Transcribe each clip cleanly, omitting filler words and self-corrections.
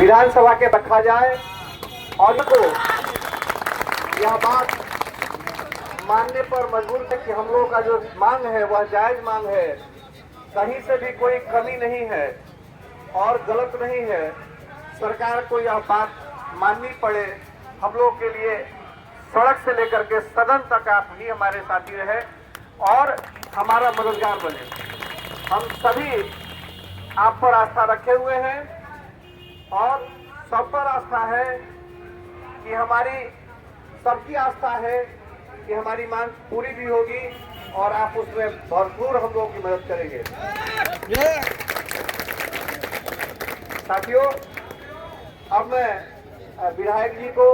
विधानसभा के रखा जाए और को यह बात मानने पर मजबूर है कि हम लोगों का जो मांग है वह जायज मांग है, कहीं से भी कोई कमी नहीं है और गलत नहीं है। सरकार को यह बात माननी पड़े, हम लोग के लिए सड़क से लेकर के सदन तक आप ही हमारे साथी रहे और हमारा मददगार बने। हम सभी आप पर आस्था रखे हुए हैं और सब पर आस्था है कि हमारी सबकी आस्था है कि हमारी मांग पूरी भी होगी और आप उसमें भरपूर हम लोगों की मदद करेंगे। साथियों, अब मैं विधायक जी को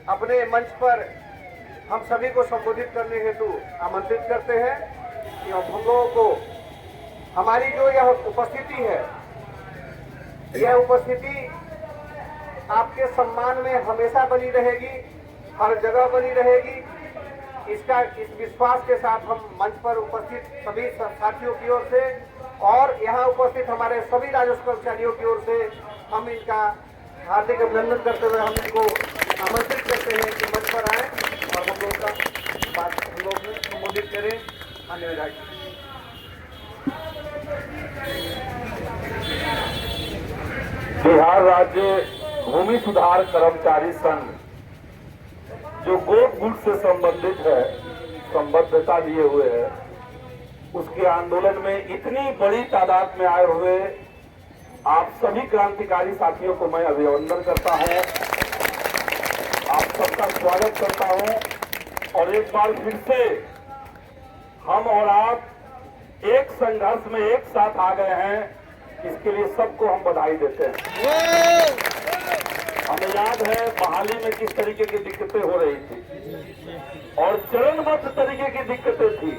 अपने मंच पर हम सभी को संबोधित करने हेतु आमंत्रित करते हैं कि हम लोगों को हमारी जो यह उपस्थिति है, यह उपस्थिति आपके सम्मान में हमेशा बनी रहेगी, हर जगह बनी रहेगी। इस विश्वास के साथ हम मंच पर उपस्थित सभी साथियों की ओर से और यहाँ उपस्थित हमारे सभी राजस्व कर्मचारियों की ओर से हम इनका हार्दिक अभिनंदन करते हुए हम इनको आमंत्रित करते हैं कि मंच पर आए और हम लोग का बात हम लोग में संबोधित करें। धन्यवाद। बिहार राज्य भूमि सुधार कर्मचारी संघ जो गोकुल से संबंधित है, संबद्धता लिए हुए है, उसके आंदोलन में इतनी बड़ी तादाद में आए हुए आप सभी क्रांतिकारी साथियों को मैं अभिनंदन करता हूं, आप सबका स्वागत करता हूं और एक बार फिर से हम और आप एक संघर्ष में एक साथ आ गए हैं, इसके लिए सबको हम बधाई देते हैं। हमें याद है बहाली में किस तरीके की दिक्कतें हो रही थी और चरणबद्ध तरीके की दिक्कतें थी।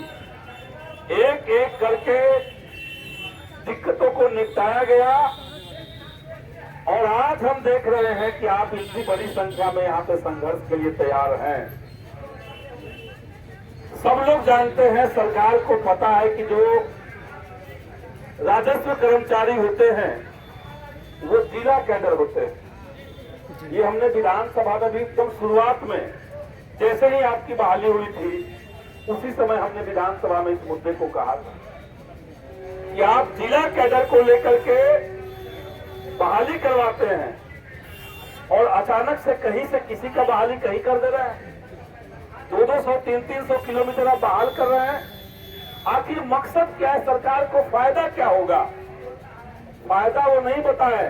एक एक करके दिक्कतों को निपटाया गया और आज हम देख रहे हैं कि आप इतनी बड़ी संख्या में यहाँ पे संघर्ष के लिए तैयार हैं। सब लोग जानते हैं, सरकार को पता है कि जो राजस्व कर्मचारी होते हैं वो जिला कैडर होते हैं। ये हमने विधानसभा में भी एकदम शुरुआत में जैसे ही आपकी बहाली हुई थी उसी समय हमने विधानसभा में इस मुद्दे को कहा था कि आप जिला कैडर को लेकर के बहाली करवाते हैं और अचानक से कहीं से किसी का बहाली कहीं कर दे रहे हैं। 200 300 किलोमीटर आप बहाल कर रहे हैं। आखिर मकसद क्या है? सरकार को फायदा क्या होगा? फायदा वो नहीं बताए,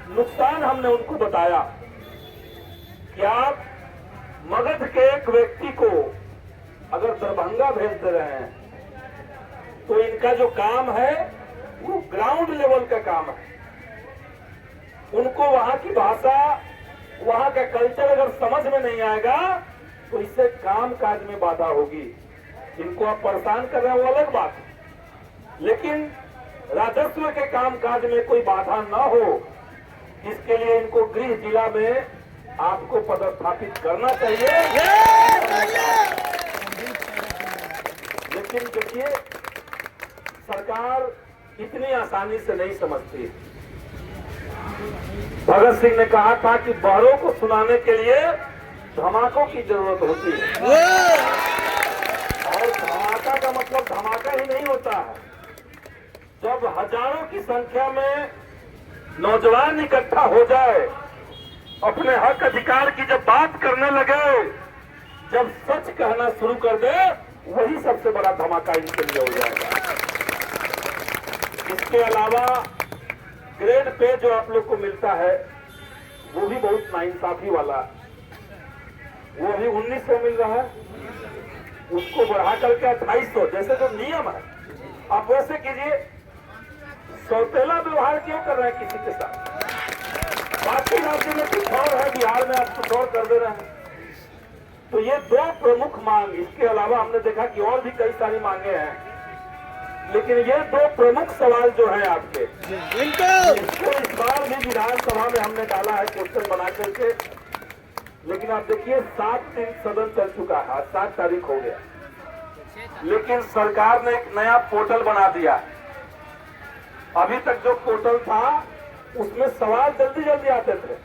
नुकसान हमने उनको बताया कि आप मगध के एक व्यक्ति को अगर दरभंगा भेज दे रहे हैं तो इनका जो काम है वो ग्राउंड लेवल का काम है। उनको वहां की भाषा, वहां का कल्चर अगर समझ में नहीं आएगा तो इससे काम काज में बाधा होगी। इनको आप परेशान कर रहे हैं वो अलग बात है, लेकिन राजस्व के काम काज में कोई बाधा न हो इसके लिए इनको गृह जिला में आपको पदस्थापित करना चाहिए। लेकिन देखिए, सरकार इतनी आसानी से नहीं समझती। भगत सिंह ने कहा था कि बड़ों को सुनाने के लिए धमाकों की जरूरत होती है और धमाका का मतलब धमाका ही नहीं होता है। जब हजारों की संख्या में नौजवान इकट्ठा हो जाए, अपने हक अधिकार की जब बात करने लगे, जब सच कहना शुरू कर दे, वही सबसे बड़ा धमाका इनके लिए हो जाएगा। इसके अलावा ग्रेड पे जो आप लोग को मिलता है वो भी बहुत नाइंसाफी वाला, वो भी 1900 मिल रहा है, उसको बढ़ा करके 2800 जैसे जो नियम है आप वैसे कीजिए। सौतेला व्यवहार क्यों कर रहे हैं किसी के साथ? बाकी राज्य में कुछ और है, बिहार में आप कुछ और कर दे रहे हैं। तो ये दो प्रमुख मांग, इसके अलावा हमने देखा कि और भी कई सारी मांगे हैं, लेकिन ये दो प्रमुख सवाल जो हैं आपके, इसको इस बार भी विधानसभा में हमने डाला है क्वेश्चन बना करके। लेकिन आप देखिए 7 दिन सदन चल चुका है, आज 7 तारीख हो गया, लेकिन सरकार ने एक नया पोर्टल बना दिया। अभी तक जो पोर्टल था उसमें सवाल जल्दी जल्दी आते थे।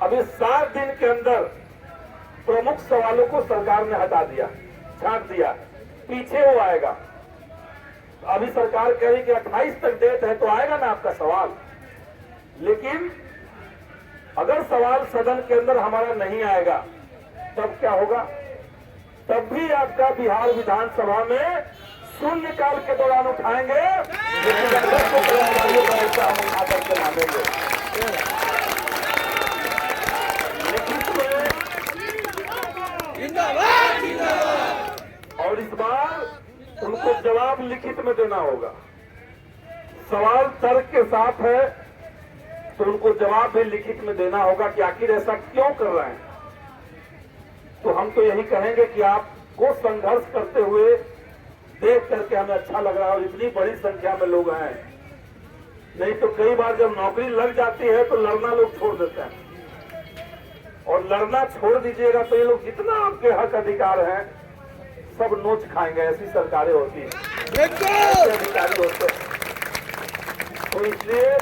अभी 7 दिन के अंदर प्रमुख सवालों को सरकार ने हटा दिया, छांट दिया, पीछे वो आएगा। अभी सरकार कह रही कि 28 तक डेट है तो आएगा ना आपका सवाल। लेकिन अगर सवाल सदन के अंदर हमारा नहीं आएगा तब क्या होगा? तब भी आपका बिहार विधानसभा में शून्यकाल के दौरान उठाएंगे, लेकिन अगर तो कर्मचारियों का ऐसा हम उठा करके मानेंगे। लिखित में और इस बार उनको जवाब लिखित में देना होगा। सवाल तर्क के साथ है तो उनको जवाब भी लिखित में देना होगा कि आखिर ऐसा क्यों कर रहे हैं। तो हम तो यही कहेंगे कि आपको संघर्ष करते हुए देख करके हमें अच्छा लग रहा है और इतनी बड़ी संख्या में लोग हैं। नहीं तो कई बार जब नौकरी लग जाती है तो लड़ना लोग छोड़ देते हैं, और लड़ना छोड़ दीजिएगा तो ये लोग जितना आपके हक अधिकार हैं सब नोच खाएंगे। ऐसी सरकारें होती हैं, ऐसे अधिकारी होते हैं। तो इसलिए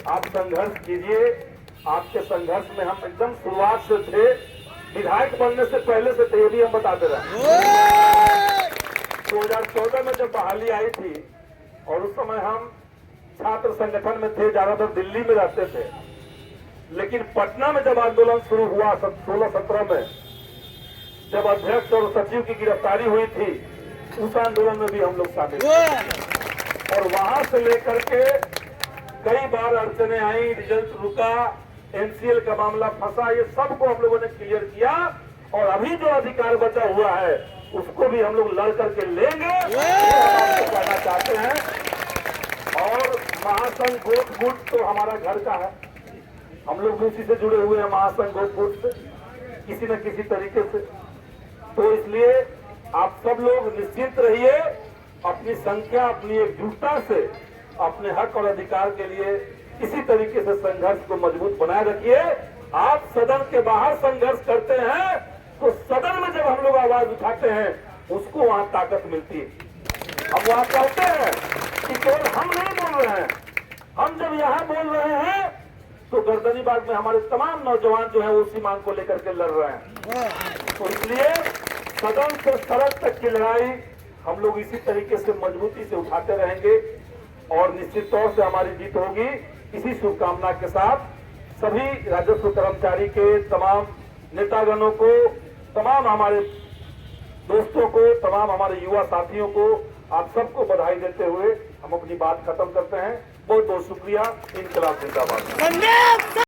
आप संघर्ष कीजिए। आपके संघर्ष में हम एकदम शुरुआत से थे, विधायक बनने से पहले से थे, ये भी हम बताते रहे। 2014 में जब बहाली आई थी और उस समय हम छात्र संगठन में थे, ज्यादातर दिल्ली में रहते थे, लेकिन पटना में जब आंदोलन शुरू हुआ 16-17 में, जब अध्यक्ष और सचिव की गिरफ्तारी हुई थी, उस आंदोलन में भी हम लोग शामिल थे। और वहां से लेकर के कई बार अड़चने आई, रिजल्ट रुका, एनसीएल का मामला फंसा, ये सबको हम लोगों ने क्लियर किया। और अभी जो अधिकार बचा हुआ है उसको भी हम लोग लड़ करके लेंगे, हम आपको कहना चाहते हैं। और महासंघ गोट गुट तो हमारा घर का है, हम लोग भी उसी से जुड़े हुए हैं, महासंघ गोट गुट से किसी न किसी तरीके से। तो इसलिए आप सब लोग निश्चिंत रहिए, अपनी संख्या, अपनी एकजुटता से अपने हक और अधिकार के लिए इसी तरीके से संघर्ष को मजबूत बनाए रखिए। आप सदन के बाहर संघर्ष करते हैं तो सदन में जब हम लोग आवाज उठाते हैं उसको वहां ताकत मिलती है। अब वहां कहते हैं कि केवल हम नहीं बोल रहे हैं, हम जब यहाँ बोल रहे हैं तो गर्दनीबाग में हमारे तमाम नौजवान जो है उसी मांग को लेकर के लड़ रहे हैं। तो इसलिए सदन से सड़क तक की लड़ाई हम लोग इसी तरीके से मजबूती से उठाते रहेंगे और निश्चित तौर से हमारी जीत होगी। इसी शुभकामना के साथ सभी राजस्व कर्मचारी के तमाम नेतागणों को, तमाम हमारे दोस्तों को, तमाम हमारे युवा साथियों को, आप सबको बधाई देते हुए हम अपनी बात खत्म करते हैं। बहुत बहुत शुक्रिया। इंकलाब जिंदाबाद।